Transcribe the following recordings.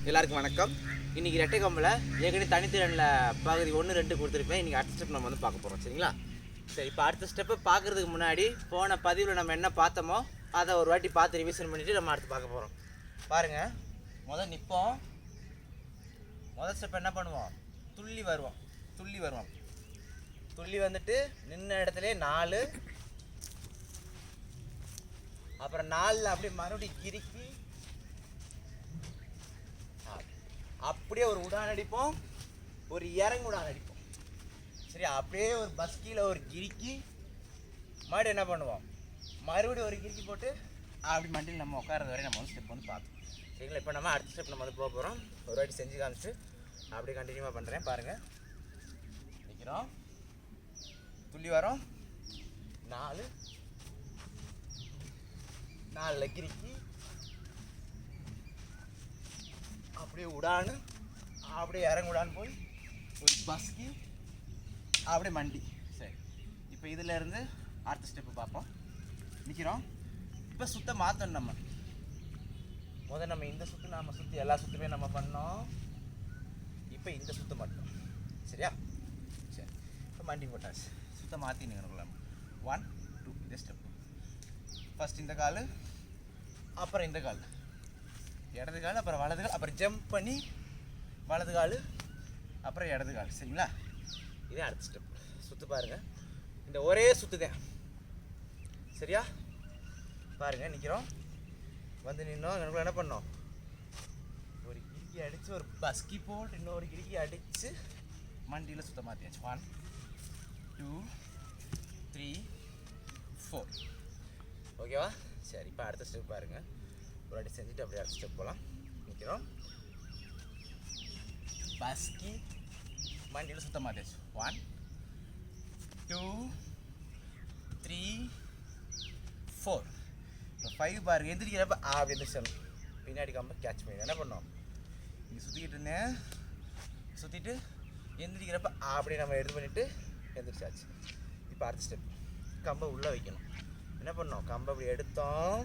எல்லாருக்கும் வணக்கம். இன்றைக்கி ரெட்டை கம்பில் ஏற்கனவே தனித்திறனில் பகுதி 1, 2 கொடுத்துருப்பேன். இன்றைக்கி அடுத்த ஸ்டெப் நம்ம வந்து பார்க்க போகிறோம். சரிங்களா? சரி, இப்போ அடுத்த ஸ்டெப்பை பார்க்குறதுக்கு முன்னாடி போன பதிவில் நம்ம என்ன பார்த்தோமோ அதை ஒரு வாட்டி பார்த்து ரிவிஷன் பண்ணிவிட்டு நம்ம அடுத்து பார்க்க போகிறோம். பாருங்கள், முதல் நிற்போம். முதல் ஸ்டெப் என்ன பண்ணுவோம்? துள்ளி வருவோம். துள்ளி வந்துட்டு நின்ன இடத்துல 4, அப்புறம் 4 அப்படியே மறுபடியும் கிறுக்கி அப்படியே ஒரு உடான் அடிப்போம், ஒரு இறங்கு உடான் அடிப்போம். சரி, அப்படியே ஒரு பஸ் கீழே ஒரு கிறுக்கி மறுபடியும் என்ன பண்ணுவோம்? மறுபடியும் ஒரு கிறுக்கி போட்டு அப்படி மண்டியில் நம்ம உட்காரது வரை நம்ம வந்து ஸ்டெப் வந்து பார்த்தோம். சரிங்களா? இப்போ நம்ம அடுத்த ஸ்டெப் நம்ம வந்து போக போகிறோம். ஒரு வாட்டி செஞ்சு காமிச்சு அப்படியே கண்டினியூவாக பண்ணுறேன். பாருங்கள், நிற்கிறோம், துள்ளி வரோம், 4 கிறுக்கி அப்படியே உடான்னு அப்படியே இறங்க உடான்னு போய் ஒரு பஸ்கி அப்படியே மண்டி. சரி, இப்போ இதில் இருந்து அடுத்த ஸ்டெப்பு பார்ப்போம். நிற்கிறோம். இப்போ சுத்த மாற்றணும். நம்ம நம்ம இந்த சுற்று நம்ம சுற்றி எல்லா சுற்றுமே நம்ம பண்ணோம். இப்போ இந்த சுற்று மட்டும். சரியா? சரி, இப்போ மண்டி போட்டாச்சு. சுத்த மாற்றினுங்க. 1, 2 இந்த ஸ்டெப்பு. ஃபஸ்ட் இந்த கால், அப்புறம் இந்த கால், இடது கால், அப்புறம் வலது கால், அப்புறம் ஜம்ப் பண்ணி வலது கால், அப்புறம் இடது கால். சரிங்களா? இதே அடுத்த ஸ்டெப். சுற்று பாருங்கள், இந்த ஒரே சுற்று தான். சரியா? பாருங்கள், நிற்கிறோம், வந்து நின்னோம். எனக்குள்ள என்ன பண்ணோம்? ஒரு கிறுக்கி அடித்து ஒரு பஸ்கி போட்டு இன்னொரு கிறுக்கி அடித்து மண்டியில் சுத்த மாற்றியாச்சு. 1, 2, 3, 4. ஓகேவா? சரி, இப்போ அடுத்த ஸ்டெப் பாருங்கள். ஒரு வாட்டி செஞ்சுட்டு அப்படியே அடுத்த ஸ்டெப் போகலாம். நிற்கிறோம், பஸ்கி மண்டியில் சுத்த மாட்டாச்சு. 1, 2, 3, 4. இப்போ 5 பாருங்க. எந்திரிக்கிறப்ப அப்படி எந்திரிச்சிடணும். பின்னாடி கம்ப கேட்ச் பண்ணி என்ன பண்ணோம்? இங்கே சுற்றிக்கிட்டு இருந்தேன், சுற்றிட்டு எந்திரிக்கிறப்ப அப்படியே நம்ம எடுத்து பண்ணிவிட்டு எந்திரிச்சாச்சு. இப்போ அடுத்த ஸ்டெப், கம்பை உள்ளே வைக்கணும். என்ன பண்ணோம்? கம்பை அப்படி எடுத்தோம்,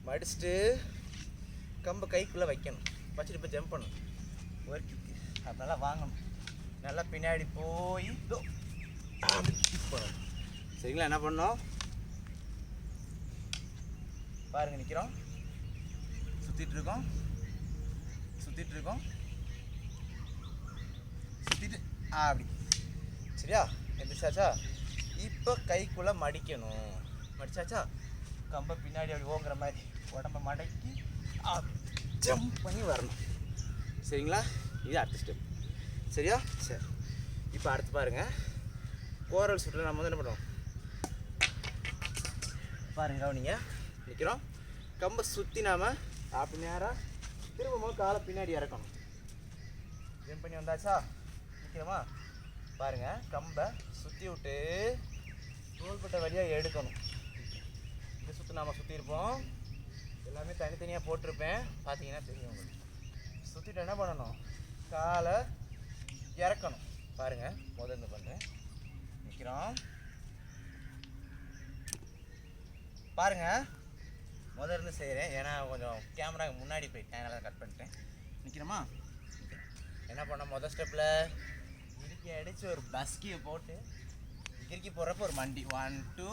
மடிச்சுட்டு கம்பை கைக்குள்ளே வைக்கணும். வச்சுட்டு இப்போ ஜம்ப் பண்ணணும். ஒரு கிக்கு அது நல்லா வாங்கணும். நல்லா பின்னாடி போய் கிக் பண்ணணும். சரிங்களா? என்ன பண்ணோம்? பாருங்கள், நிற்கிறோம், சுற்றிட்டுருக்கோம், சுற்றிட்டு அப்படி. சரியா? எந்திரிச்சாச்சா? இப்போ கைக்குள்ளே மடிக்கணும். மடிச்சாச்சா? கம்பை பின்னாடி அப்படி ஓங்குற மாதிரி உடம்பை மடக்கி ஜம்ப் பண்ணி வரணும். சரிங்களா? இது அடுத்த ஸ்டெப். சரியா? சரி, இப்போ அடுத்து பாருங்கள். கோரல் சுற்றில் நம்ம வந்து என்ன பண்ணுவோம்? பாருங்க, கவனிங்க. நிற்கிறோம், கம்பை சுற்றி நாம் அப்படி நேராக திரும்பவும் காலை பின்னாடி இறக்கணும். ஜம்ப் பண்ணி வந்தாச்சா? நிற்கிறோமா? பாருங்கள், கம்பை சுற்றி விட்டு தோள்பட்டை வழியாக எடுக்கணும். இந்த சுற்று நாம் சுற்றிருப்போம், எல்லாமே தனித்தனியாக போட்டிருப்பேன், பார்த்தீங்கன்னா தெரியும் உங்களுக்கு. சுற்றிட்டு என்ன பண்ணணும்? காலை இறக்கணும். பாருங்கள், முதல்ல பண்ணுறேன். நிற்கிறோம், பாருங்கள், முதல்ல செய்கிறேன். ஏன்னா கொஞ்சம் கேமராவுக்கு முன்னாடி போயிட்டேன், அதனால கட் பண்ணிட்டேன். நிற்கிறோமா? என்ன பண்ணோம்? முதல் ஸ்டெப்பில் இறுக்கி அடித்து ஒரு பஸ்கியை போட்டு இறுக்கி போடுறப்போ ஒரு மண்டி. 1, 2.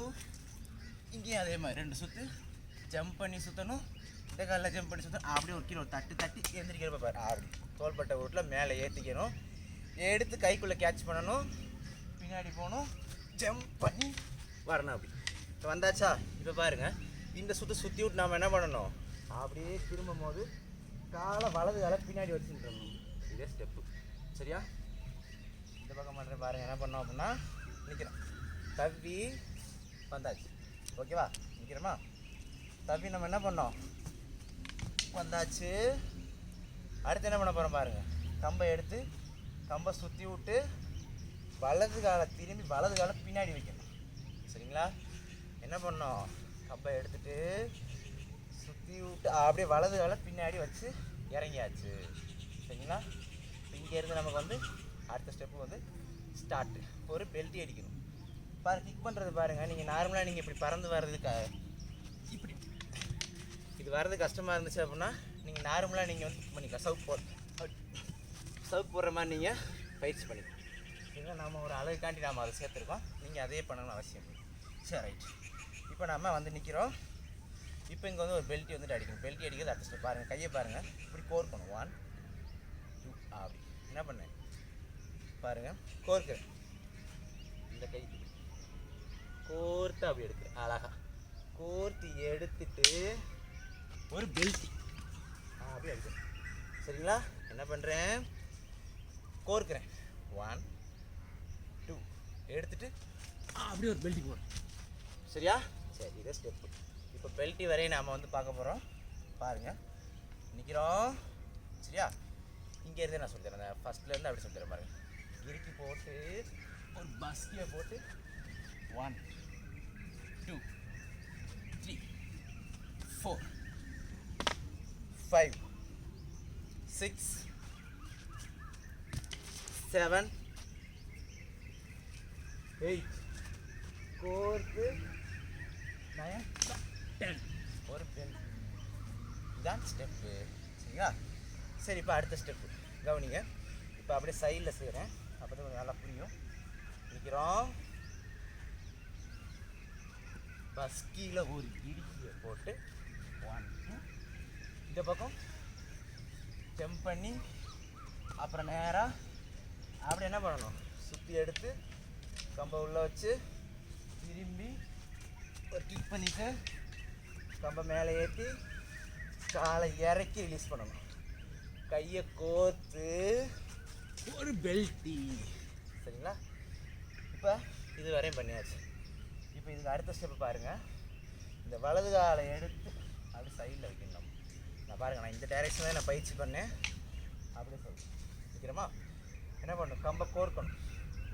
இங்கேயும் அதே மாதிரி 2 சுற்று ஜம்ப் பண்ணி சுற்றணும். இந்த காலில் ஜம்ப் பண்ணி சுற்றணும். அப்படியே ஒரு கீழே ஒரு தட்டி எந்திரிக்கிறப்ப பாரு, அப்படி தோள்பட்டை வீட்டில் மேலே ஏற்றிக்கணும். எடுத்து கைக்குள்ளே கேட்ச் பண்ணணும், பின்னாடி போகணும், ஜம்ப் பண்ணி வரணும். அப்படி இப்போ வந்தாச்சா? இப்போ பாருங்கள், இந்த சுற்றி விட்டு நாம் என்ன பண்ணணும்? அப்படியே திரும்பும் போது காலை வலது காலை பின்னாடி வச்சுருக்கணும். இதே ஸ்டெப்பு. சரியா? இந்த பக்கம் பண்ணுறேன். பாருங்கள், என்ன பண்ணோம் அப்படின்னா, நிற்கிறோம், தவ்வி வந்தாச்சு. ஓகேவா? நிற்கிறோமா? தவ்வி நம்ம என்ன பண்ணோம்? வந்தாச்சு. அடுத்து என்ன பண்ண போகிறோம்? பாருங்கள், கம்பை எடுத்து கம்பை சுற்றி விட்டு வலது காலை திரும்பி வலது காலை பின்னாடி வைக்கணும். சரிங்களா? என்ன பண்ணோம்? கம்பை எடுத்துட்டு சுற்றி விட்டு அப்படியே வலது காலை பின்னாடி வச்சு இறங்கியாச்சு. சரிங்களா? இங்கேருந்து நமக்கு வந்து அடுத்த ஸ்டெப்பு வந்து ஸ்டார்ட். ஒரு பெல்ட்டி அடிக்கணும். பாருங்கள், கிக் பண்ணுறது பாருங்கள். நீங்கள் நார்மலாக நீங்கள் இப்படி பறந்து வர்றதுக்கு இப்படி இது வர்றது கஷ்டமாக இருந்துச்சு அப்படின்னா நீங்கள் நார்மலாக நீங்கள் வந்து பண்ணிக்கலாம். சவுக்கு போடுற மாதிரி நீங்கள் பயிற்சி பண்ணிக்கலாம். சரிங்களா? நம்ம ஒரு அளவுக்காண்டி நாம் அதை சேர்த்துருக்கோம். நீங்கள் அதே பண்ணணும்னு அவசியம் இல்லை. சரி, ரைட். இப்போ நம்ம வந்து நிற்கிறோம். இப்போ இங்கே வந்து ஒரு பெல்ட்டி வந்துட்டு அடிக்கணும். பெல்ட்டி அடிக்கிறது அடுத்த ஸ்டெப். பாருங்கள், கையை பாருங்கள், இப்படி கோர்க்கணும். 1 2 அப்படி. என்ன பண்ணேன் பாருங்கள், கோர்க்கிறேன். இந்த கை கோர்த்து அப்படி எடுக்கிறேன். அழகா கோர்த்து எடுத்துட்டு ஒரு பெல்ட்டி அப்படி அடிக்கிறேன். சரிங்களா? என்ன பண்ணுறேன், கோர்க்கிறேன். 1 2 எடுத்துட்டு அப்படியே ஒரு பெல்ட்டி போடுறேன். சரியா? சரி, இதே ஸ்டெப்பு. இப்போ பெல்ட்டி வரையும் நாம் வந்து பார்க்க போகிறோம். பாருங்கள், நிற்கிறோம். சரியா? இங்கேருந்தே நான் சொல்லித்தரேன். அந்த ஃபஸ்ட்லேருந்து அப்படி சொல்லித்தரேன். பாருங்கள், இறுக்கி போட்டு ஒரு பஸ்கியை போட்டு 1 2 3 4 5 6 7 8 கோர்த்து 9 10 ஒரு பென். இதுதான் ஸ்டெப்பு. சரிங்களா? சரி, இப்போ அடுத்த ஸ்டெப்பு கவனிங்க. இப்போ அப்படியே சைடில் செய்கிறேன், அப்போ தான் கொஞ்சம் நல்லா புரியும். நிற்கிறோம். பஸ்கியில் ஒரு இடுக்கியை போட்டு 1 2 இந்த பக்கம் ஜம்ப் பண்ணி அப்புறம் நேராக அப்படி என்ன பண்ணணும், சுற்றி எடுத்து கம்பை உள்ளே வச்சு திரும்பி ஒரு கிக் பண்ணிவிட்டு கம்பை மேலே ஏற்றி காலை இறக்கி ரிலீஸ் பண்ணணும். கையை கோர்த்து ஒரு பெல்ட்டி. சரிங்களா? இப்போ இது வரையும் பண்ணியாச்சு. இப்போ இதுக்கு அடுத்த ஸ்டெப்பு பாருங்கள். இந்த வலது காலை எடுத்து அப்படி சைடில் வைக்கணும். நான் பாருங்கள், நான் இந்த டைரெக்ஷன் தான் நான் பயிற்சி பண்ணேன். அப்படியே சொல்லி வைக்கிறோமா? என்ன பண்ணணும், கம்பை கோர்க்கணும்.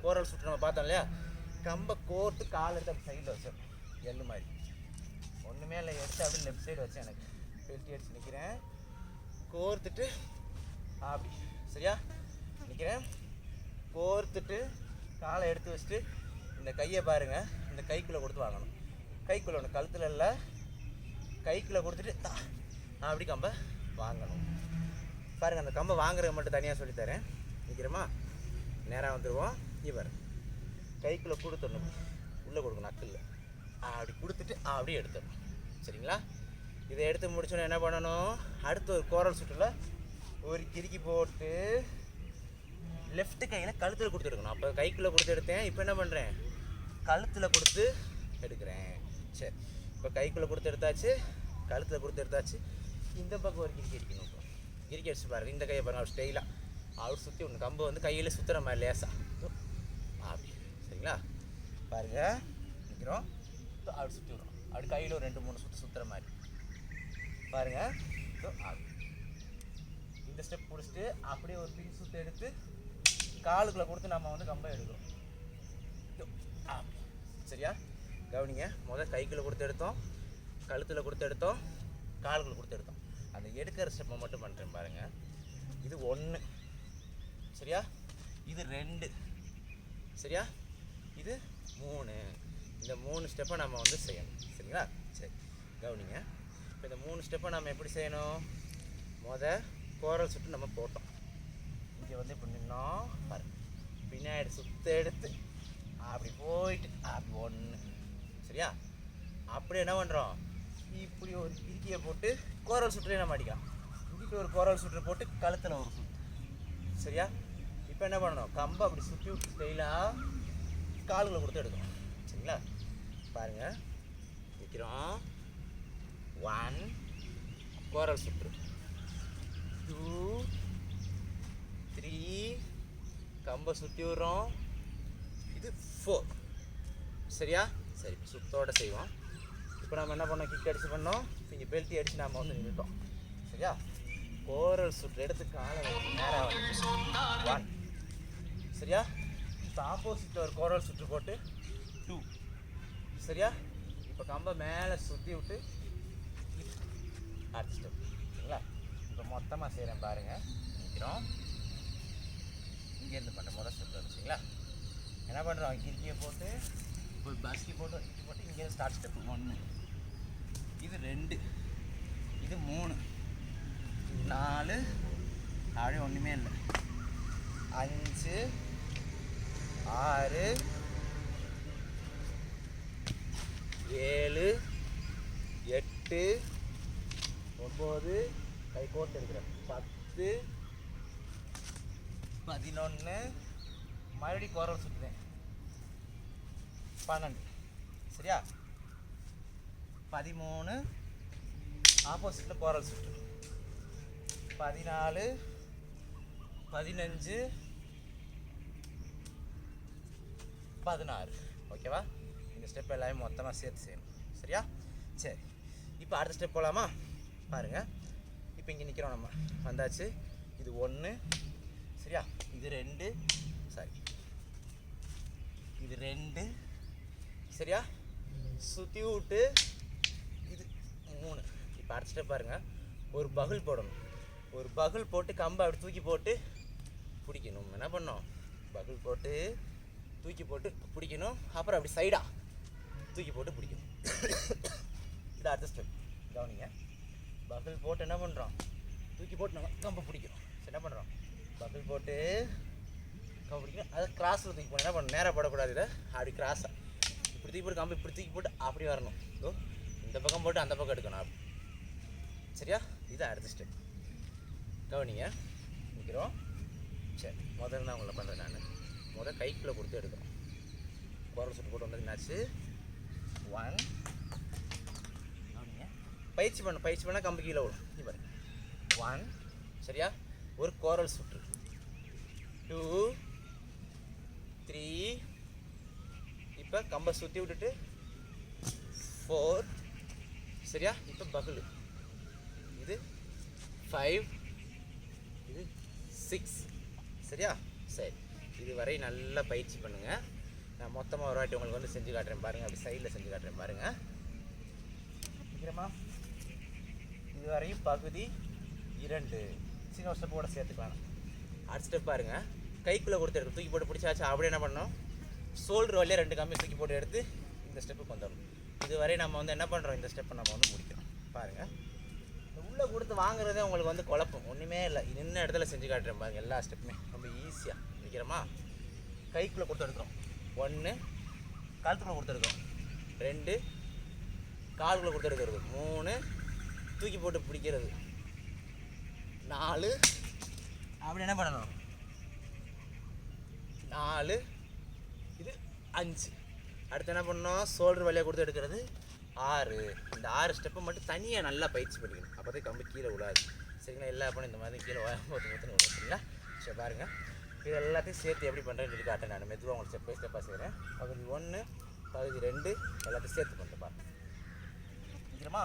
கோரல் சுட்டு நம்ம பார்த்தோம் இல்லையா, கம்பை கோர்த்து கால் எடுத்து அப்படி சைடில் வச்சேன். எள்ளு மாதிரி ஒன்றுமே இல்லை, எடுத்து அப்படி லெஃப்ட் சைடு வச்சேன். எனக்கு பெல்ட்டி அடிச்சு நிற்கிறேன். கோர்த்துட்டு அப்படி. சரியா? நிற்கிறேன். கோர்த்துட்டு காலை எடுத்து வச்சுட்டு இந்த கையை பாருங்கள், இந்த கைக்குள்ளே கொடுத்து வாங்கணும். கைக்குள்ளே ஒன்று, கழுத்தில் இல்லை, கைக்குள்ளே கொடுத்துட்டு அப்படி கம்பை வாங்கணும். பாருங்கள், அந்த கம்பை வாங்குறத மட்டும் தனியாக சொல்லித்தரேன். நிற்கிறோமா? நேராக வந்துடுவோம். இவர் கைக்குள்ளே கொடுத்துடணும், உள்ளே கொடுக்கணும், நக்கில் அப்படி கொடுத்துட்டு அப்படியே எடுத்துடணும். சரிங்களா? இதை எடுத்து முடிச்சோன்னே என்ன பண்ணணும், அடுத்து ஒரு கோரல் சுற்றில் ஒரு கிறுக்கி போட்டு லெஃப்ட் கையில் கழுத்தில் கொடுத்து எடுக்கணும். அப்போ கைக்குள்ளே கொடுத்து எடுத்தேன், இப்போ என்ன பண்ணுறேன், கழுத்தில் கொடுத்து எடுக்கிறேன். சரி, இப்போ கைக்குள்ளே கொடுத்து எடுத்தாச்சு, கழுத்தில் கொடுத்து எடுத்தாச்சு. இந்த பக்கம் ஒரு கிறுக்கி அடிக்கணும். இப்போ கிறுக்கி அடிச்சு பாருங்கள். இந்த கையை பாருங்கள், அவர் ஸ்டைலாக அவர் சுற்றி ஒன்று கம்பு வந்து கையில் சுற்றுற மாதிரி லேசாக அப்படி. சரிங்களா? பாருங்கள், நிற்கிறோம். அப்படி சுற்றி விடுறோம். அப்படி கையில் ஒரு 2 3 சுற்றுற மாதிரி பாருங்கள். அப்படி இந்த ஸ்டெப் பிடிச்சிட்டு அப்படியே ஒரு பின் சுற்று எடுத்து காலுக்குள்ளே கொடுத்து நம்ம வந்து கம்பை எடுக்கிறோம். சரியா? கவனிங்க, முதல் கைக்குள்ளே கொடுத்து எடுத்தோம், கழுத்தில் கொடுத்து எடுத்தோம், காலுக்குள்ளே கொடுத்து எடுத்தோம். அந்த எடுக்கிற ஸ்டெப்பை மட்டும் பண்ணுறேன் பாருங்கள். இது 1. சரியா? இது 2. சரியா? இது 3. இந்த 3 ஸ்டெப்பை நம்ம வந்து செய்யணும். சரிங்களா? சரி, கவனிங்க. இப்போ இந்த 3 ஸ்டெப்பை நம்ம எப்படி செய்யணும், கோரல் சுட்டு நம்ம போட்டோம். இங்கே வந்து இப்படி நின்னோம் பாருங்க, பின்னாடி சுத்த எடுத்து அப்படி போயிட்டு அப்படி 1. சரியா? அப்படி என்ன பண்ணுறோம், இப்படி ஒரு கிறுக்கியை போட்டு கோரல் சுற்றுலேயே நம்ம அடிக்கலாம். இங்கிட்ட ஒரு கோரல் சுற்று போட்டு கழுத்தில் ஒரு சுற்று. சரியா? இப்போ என்ன பண்ணணும், கம்பை அப்படி சுற்றி விட்டு ஸ்டைலாக கால்களை கொடுத்து எடுக்கணும். சரிங்களா? பாருங்கள், வைக்கிறோம். 1 கோரல் சுற்று, 2 3 கம்பை சுற்றி விடுறோம். இது 4. சரியா? சரி, சுத்தோடு செய்வோம். இப்போ நம்ம என்ன பண்ணோம், கிக் அடிச்சு பண்ணோம். இங்கே பெல்ட்டி அடித்து நாம் வந்து நின்றுட்டோம். சரியா? கோரல் சுற்று எடுத்து காலை நேராக வந்து 1. சரியா? இப்போ ஆப்போசிட்டில் ஒரு கோரல் சுற்று போட்டு 2. சரியா? இப்போ கம்பை மேலே சுற்றி விட்டு அடுத்த ஸ்டெப். சரிங்களா? இப்போ மொத்தமாக செய்கிறேன் பாருங்கள். நிற்கிறோம். இங்கேருந்து பண்ணுறேன் முதல் ஸ்டெப். சரிங்களா? என்ன பண்ணுறோம், கிறுக்கியை போட்டு ஒரு பஸ்கி போட்டு கிறுக்கி போட்டு இங்கேருந்து ஸ்டார்ட் ஸ்டெப்பு 1. இது 2. இது 3. 4 அப்படியே ஒன்றுமே இல்லை. 5 6 7 8 9 கை கோர்த்து எடுக்கிறேன். 10 11 மறுபடியும் கோரல் சுற்றுறேன். 12 சரியா. 13 ஆப்போசிட்டில் கோரல் சுற்று. 14 15 16 ஓகேவா. இந்த ஸ்டெப் எல்லாமே மொத்தமாக சேர்த்து செய்யணும் சரியா. சரி இப்போ அடுத்த ஸ்டெப் போகலாமா பாருங்கள். இப்போ இங்கே நிற்கிறோம், நம்ம வந்தாச்சு. இது 1 சரியா, இது 2 சாரி இது 2 சரியா, சுற்றி விட்டு இது 3. இப்போ அடுத்த ஸ்டெப் பாருங்கள். ஒரு பகுல் போடணும். ஒரு பகுல் போட்டு கம்பை அப்படி தூக்கி போட்டு பிடிக்கணும். என்ன பண்ணோம், பகுல் போட்டு தூக்கி போட்டு பிடிக்கணும். அப்புறம் அப்படி சைடாக தூக்கி போட்டு பிடிக்கணும். இது அடுத்த ஸ்டெப் கவனிங்க. பகுல் போட்டு என்ன பண்ணுறோம், தூக்கி போட்டு நம்ம கம்பை பிடிக்கிறோம். என்ன பண்ணுறோம், பகுல் போட்டு கம்பை பிடிக்கணும். அதை கிராஸில் தூக்கி போடணும். என்ன பண்ணணும், நேராக போடக்கூடாது. இதை அப்படி கிராஸாக இப்படி தூக்கி போட்டு கம்பை இப்படி தூக்கி போட்டு அப்படி வரணும். ஸோ இந்த பக்கம் போட்டு அந்த பக்கம் எடுக்கணும் அப்படி சரியா. இது அடுத்த ஸ்டெப் கவனிங்க. நிற்கிறோம். சரி முதல்ல நான் உங்களை பண்ணுறேன். நான் கைக்குள்ளே கொடுத்து எடுக்கிறோம். குரல் சுட்டு போட்டு வந்தது என்னாச்சு. 1 பயிற்சி பண்ணால் கம்பு கீழே விடும். நீ பாருங்க 1 சரியா, ஒரு கோரல் சுற்று. 2 3 இப்போ கம்பை சுற்றி விட்டுட்டு 4 சரியா. இப்போ பகுலு இது 5 இது 6 சரியா. சரி இது வரை நல்லா பயிற்சி பண்ணுங்கள். நான் மொத்தமாக ஒரு வாட்டி உங்களுக்கு வந்து செஞ்சு காட்டுறேன் பாருங்கள். அப்படி சைடில் செஞ்சு காட்டுறேன் பாருங்கள். சீக்கிரமா இதுவரையும் பகுதி 2 சின்ன ஸ்டெப்போட சேர்த்துக்கலாம். அடுத்த ஸ்டெப் பாருங்கள். கைக்குள்ளே கொடுத்து எடுத்து தூக்கி போட்டு பிடிச்சாச்சு. அப்படியே என்ன பண்ணோம், ஷோல்டர் வழியாக 2 கம்பி தூக்கி போட்டு எடுத்து இந்த ஸ்டெப்புக்கு வந்துடணும். இதுவரை நம்ம வந்து என்ன பண்ணுறோம், இந்த ஸ்டெப்பை நம்ம வந்து முடிக்கிறோம் பாருங்கள். உள்ளே கொடுத்து வாங்குறதே உங்களுக்கு வந்து குழப்பம் ஒன்றுமே இல்லை. நின்ன இடத்துல செஞ்சு காட்டுறேன் பாருங்கள். எல்லா ஸ்டெப்புமே ரொம்ப ஈஸியாக நிற்கிறோமா. கைக்குள்ளே கொடுத்து எடுக்கிறோம். 1 கழுத்துக்குள்ளே கொடுத்து எடுக்கிறோம். 2 காலுக்குள்ளே கொடுத்து எடுக்கிறது. 3 தூக்கி போட்டு பிடிக்கிறது. 4 அப்படி என்ன பண்ணணும், 4 இது 5. அடுத்து என்ன பண்ணணும், ஷோல்டர் வழியாக கொடுத்து எடுக்கிறது. 6. இந்த 6 ஸ்டெப்பை மட்டும் தனியாக நல்லா பயிற்சி பண்ணிக்கணும். அப்போ தான் கம்பு கீழே விடாது சரிங்களா. எல்லா பண்ணி இந்த மாதிரி கீழே ஒத்து சரிங்களா. சரி பாருங்கள். இது எல்லாத்தையும் சேர்த்து எப்படி பண்ணுறேன்னு சொல்லி காட்டேன். நான் மெதுவாக உங்களுக்கு ஸ்டெப் பை ஸ்டெப்பாக செய்கிறேன். பகுதி 1 பகுதி 2 எல்லாத்தையும் சேர்த்து பண்ணுறேன் பாருங்கள். சீக்கிரமா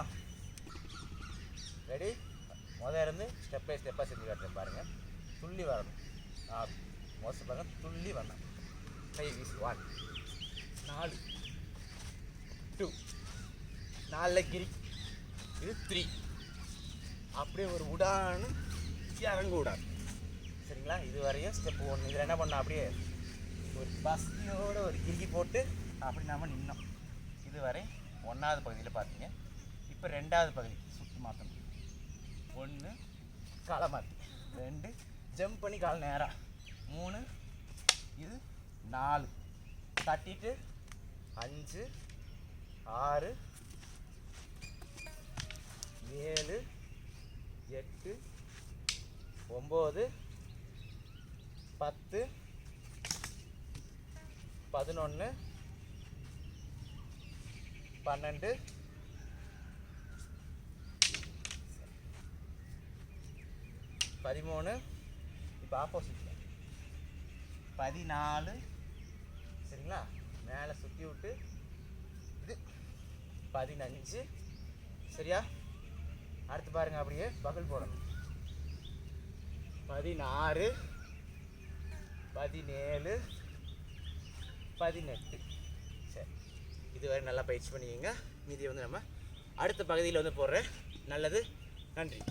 ரெடி. இருந்து ஸ்டெப் பை ஸ்டெப்பாக செஞ்சு காட்டுறேன் பாருங்கள். துள்ளி வரணும். மோஸ்ட் பாருங்கள், துள்ளி வரணும். கை வீசி 1 4 2 4 கிரி இது 3 அப்படியே ஒரு உடான்னு இறங்க விடாது சரிங்களா. இது வரையும் ஸ்டெப் 1. இதில் என்ன பண்ணோம், அப்படியே ஒரு பஸ்தியோடு ஒரு கிரிக்கி போட்டு அப்படி நாம் நின்னோம். இதுவரை 1வது பகுதியில் பார்த்தீங்க. இப்போ 2வது பகுதி சுற்றி மாற்றணும். 1 காலை மாற்றி, 2 ஜம்ப் பண்ணி கால் நேராக, 3 இது 4 தட்டிட்டு 5 6 7 8 9 10 11 12 13 இப்போ ஆப்போசிட்டில் 14 சரிங்களா. மேலே சுற்றி விட்டு இது 15 சரியா. அடுத்து பாருங்கள், அப்படியே பகல் போடணும். 16 17 18 சரி. இதுவரை நல்லா பயிற்சி பண்ணிக்கோங்க. மீதியை வந்து நம்ம அடுத்த பகுதியில் வந்து போடுறேன். நல்லது, நன்றி.